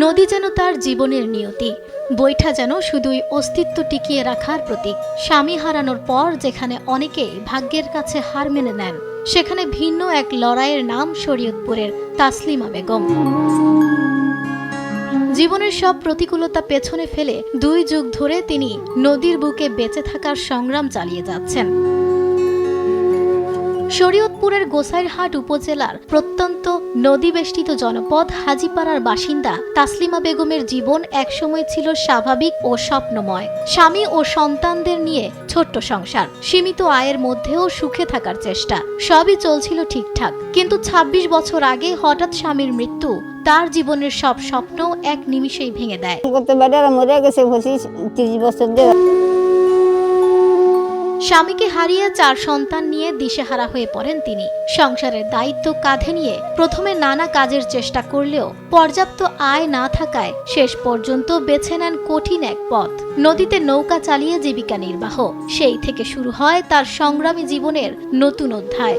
নদী যেন তার জীবনের নিয়তি, বৈঠা যেন শুধুই অস্তিত্ব টিকিয়ে রাখার প্রতীক। স্বামী হারানোর পর যেখানে অনেকেই ভাগ্যের কাছে হার মেনে নেন, সেখানে ভিন্ন এক লড়াইয়ের নাম শরীয়তপুরের তাসলিমা বেগম। জীবনের সব প্রতিকূলতা পেছনে ফেলে 2 যুগ ধরে তিনি নদীর বুকে বেঁচে থাকার সংগ্রাম চালিয়ে যাচ্ছেন। শরীয়তপুরের গোসাইরহাট উপজেলার প্রত্যন্ত নদীবেষ্টিত জনপদ হাজীপাড়ার বাসিন্দা তাসলিমা বেগমের জীবন একসময় ছিল স্বাভাবিক ও স্বপ্নময়। স্বামী ও সন্তানদের নিয়ে ছোট্ট সংসার, সীমিত আয়ের মধ্যেও সুখে থাকার চেষ্টা, সবই চলছিল ঠিকঠাক। কিন্তু 26 বছর আগে হঠাৎ স্বামীর মৃত্যু তার জীবনের সব স্বপ্ন এক নিমিষেই ভেঙে দেয়। স্বামীকে হারিয়ে 4 সন্তান নিয়ে দিশেহারা হয়ে পড়েন তিনি। সংসারের দায়িত্ব কাঁধে নিয়ে প্রথমে নানা কাজের চেষ্টা করলেও পর্যাপ্ত আয় না থাকায় শেষ পর্যন্ত বেছে নেন কঠিন এক পথ, নদীতে নৌকা চালিয়ে জীবিকা নির্বাহ। সেই থেকে শুরু হয় তার সংগ্রামী জীবনের নতুন অধ্যায়।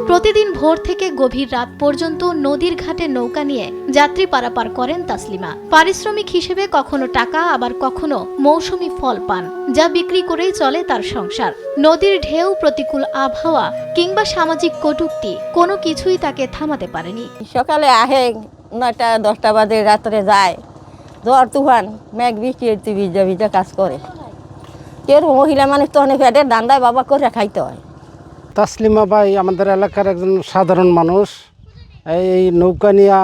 প্রতিদিন ভোর থেকে গভীর রাত পর্যন্ত নদীর ঘাটে নৌকা নিয়ে যাত্রী পারাপার করেন তাসলিমা। পারিশ্রমিক হিসেবে কখনো টাকা, আবার কখনো মৌসুমি ফল পান, যা বিক্রি করেই চলে তার সংসার। নদীর ঢেউ, প্রতিকূল আবহাওয়া কিংবা সামাজিক কটূক্তি কোনো কিছুই তাকে থামাতে পারেনি। সকালে আহে 9টা 10টা বাজে, রাত্রে যায়। ঝড় তুফান মেঘ বৃষ্টি ভিজা ভিজা কাজ করে। কেউ মহিলা মানুষ তো অনেক পেটের দান্দায় বাবা করে খাইতে হয়। তাসলিমা ভাই আমাদের এলাকার একজন সাধারণ মানুষ। এই নৌকা নিয়ে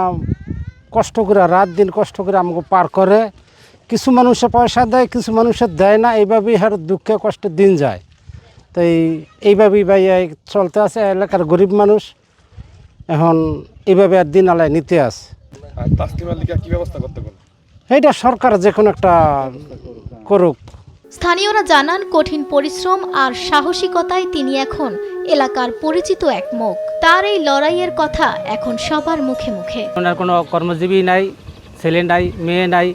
কষ্ট করে রাত দিন কষ্ট করে আমাকে পার করে। কিছু মানুষে পয়সা দেয়, কিছু মানুষের দেয় না, এইভাবেই আর দুঃখে কষ্টে দিন যায়। তো এইভাবেই ভাই চলতে আছে। এলাকার গরিব মানুষ এখন এইভাবে আর দিন আলায় নিতে আছে। এইটা সরকার যে কোনো একটা করুক। স্থানীয়রা জানান, কঠিন পরিশ্রম আর সাহসিকতায় তিনি এখন এলাকার পরিচিত এক মুখ। তার এই লড়াইয়ের কথা এখন সবার মুখে মুখে। ওনার কোনো কর্মজীবী নাই, ছেলে নাই, মেয়ে নাই,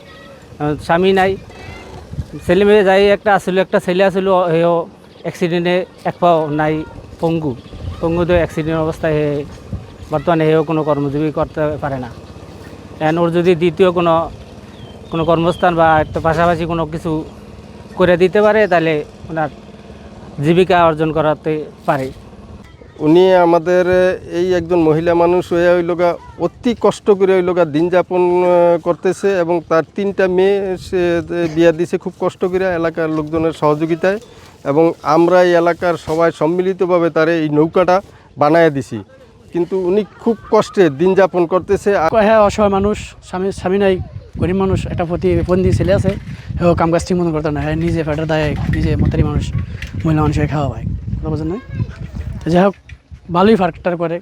স্বামী নাই। ছেলে মেয়ে যাই একটা ছেলে আসছিল, হেও অ্যাক্সিডেন্টে এক পাও নাই, পঙ্গু তো অ্যাক্সিডেন্ট অবস্থায় বর্তমানে হেও কোনো কর্মজীবী করতে পারে না। এখন ওর যদি দ্বিতীয় কোনো কর্মস্থান বা একটা পাশাপাশি কোনো কিছু করে দিতে পারে, তাহলে ওনার জীবিকা অর্জন করাতে পারে। উনি আমাদের এই একজন মহিলা মানুষ হয়ে ওইলোকা অতি কষ্ট করে ওইলোকা দিন যাপন করতেছে, এবং তার 3টা মেয়ে সে বিয়া দিছে খুব কষ্ট করে এলাকার লোকজনের সহযোগিতায়, এবং আমরা এই এলাকার সবাই সম্মিলিতভাবে তার এই নৌকাটা বানায় দিছি। কিন্তু উনি খুব কষ্টে দিন যাপন করতেছে। হ্যাঁ, অসহায় মানুষ, স্বামী নাই, গরিব মানুষ, একটা প্রতিবন্ধী ছেলে আছে, হ্যাঁ কাম কাজ ঠিক মতো করতে না, হ্যাঁ নিজে ফেটার দায়, নিজে মতারি মানুষ, মহিলা মানুষকে খাওয়া পায়, কথা বোঝেন না? যাই হোক, ভালোই ফার্কটার করে।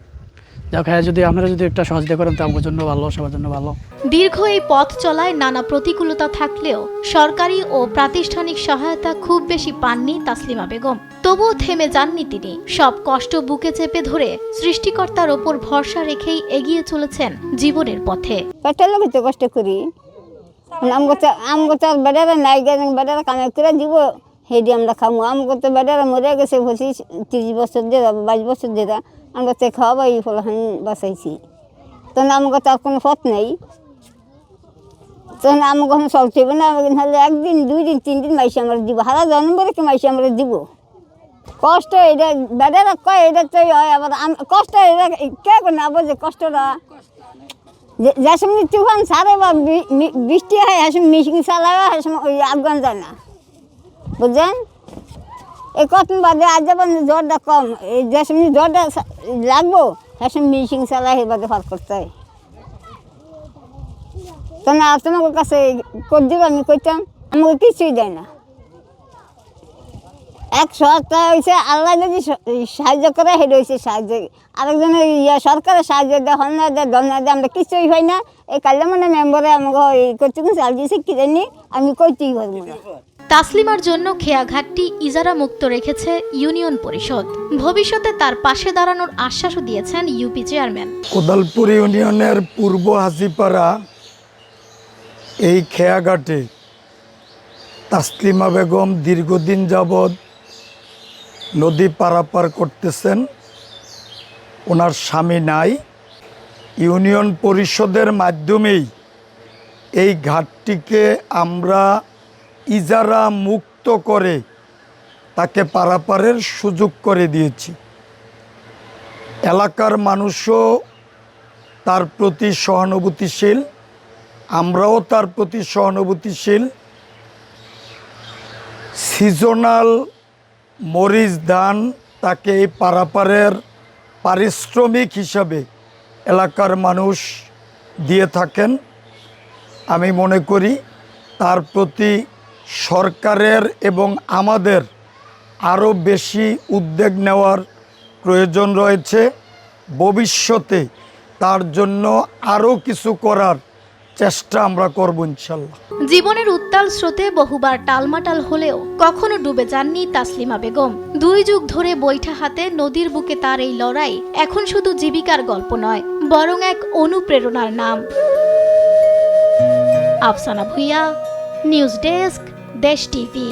যাই হোক, হ্যাঁ যদি আপনারা যদি একটা সহযোগিতা করেন তো আমার জন্য ভালো, সবার জন্য ভালো। দীর্ঘ এই পথ চলায় নানা প্রতিকূলতা থাকলেও সরকারি ও প্রাতিষ্ঠানিক সহায়তা খুব বেশি পাননি তাসলিমা বেগম। তবুও থেমে যাননি তিনি। সব কষ্ট বুকে চেপে ধরে সৃষ্টিকর্তার ওপর ভরসা রেখেই এগিয়ে চলেছেন জীবনের পথে। কষ্ট করি, আমগো তো বেড়ারা নাই, বেড়ারা কামে করে দিব, হেডি আমরা খামো। আমগো তো বেড়ারা মরে গেছে 30 বছর দিয়ে, 22 বছর দিয়ে আমরা তো খাওয়াবাই ফলহান বাঁচাইছি। তখন আমগো তো কোনো পথ নেই, তখন আমগো চলতে হবে না। নাহলে 1 দিন 2 দিন 3 দিন মাইসে আমরা দিব, হারা জন্ম করে কি মাইসে আমরা দিব। কষ্ট এটা বেড়ারা কয়, এটা তো হয়। আবার কষ্ট এটা কে করে না বোঝে কষ্টটা। যে সময় তুফান ছাড়ে বা বৃষ্টি হয়, হ্যাঁ সময় মেশিন চালায়, হ্যাঁ সময় ওই আফগান যায় না, বুঝলেন? এই কতদিন বাদে আজ যাবার জ্বরটা কম, এই যে সময় জ্বরটা লাগবো, হ্যাঁ সময় মেশিন চালায়, এর বাদে পার করতে হয়। তো না তোমার কাছে করে দিব, আমি করতাম, আমাকে কিছুই দেয় না। এক সরকার হয়েছে, আল্লাহ যদি সাহায্য করে সেটা হয়েছে সাহায্য। আরেকজনের সরকারের সাহায্য দেয়, হল না দেয়, দল না দেয়, আমরা কিছুই হয় না। এই কালে মানে মেম্বারে আমাকে করতে চাল দিয়েছে, কি জানি আমি করতেই পারবো না। তাসলিমার জন্য খেয়াঘাটটি ইজারা মুক্ত রেখেছে ইউনিয়ন পরিষদ। ভবিষ্যতে তার পাশে দাঁড়ানোর আশ্বাসও দিয়েছেন ইউপি চেয়ারম্যান। কোদালপুর ইউনিয়নের পূর্ব হাজিপাড়া এই খেয়াঘাটে তাসলিমা বেগম দীর্ঘদিন যাবৎ নদী পারাপার করতেছেন। ওনার স্বামী নাই। ইউনিয়ন পরিষদের মাধ্যমেই এই ঘাটটিকে আমরা ইজারা মুক্ত করে তাকে পারাপারের সুযোগ করে দিয়েছি। এলাকার মানুষও তার প্রতি সহানুভূতিশীল, আমরাও তার প্রতি সহানুভূতিশীল। সিজনাল মরিচ ধান তাকে এই পারাপারের পারিশ্রমিক হিসাবে এলাকার মানুষ দিয়ে থাকেন। আমি মনে করি তার প্রতি সরকারের এবং আমাদের আরও বেশি উদ্যোগ নেওয়ার প্রয়োজন রয়েছে। ভবিষ্যতে তার জন্য আরও কিছু করার চেষ্টা আমরা করব ইনশাল্লাহ। জীবনের উত্তাল স্রোতে বহুবার টালমাটাল হলেও কখনো ডুবে যাননি তাসলিমা বেগম। 2 যুগ ধরে বৈঠা হাতে নদীর বুকে তার এই লড়াই এখন শুধু জীবিকার গল্প নয়, বরং এক অনুপ্রেরণার নাম। আফসানা ভুইয়া, নিউজ ডেস্ক, দেশ টিভি।